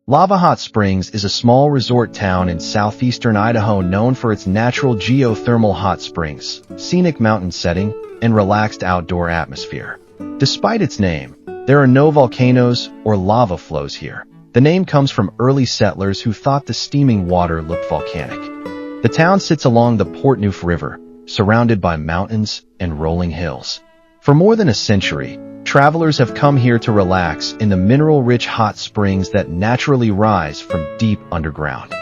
Lava Hot Springs is a small resort town in southeastern Idaho known for its natural geothermal hot springs, scenic mountain setting, and relaxed outdoor atmosphere. Despite its name, there are no volcanoes or lava flows here. The name comes from early settlers who thought the steaming water looked volcanic. The town sits along the Portneuf River, surrounded by mountains and rolling hills. For more than a century, travelers have come here to relax in the mineral-rich hot springs that naturally rise from deep underground.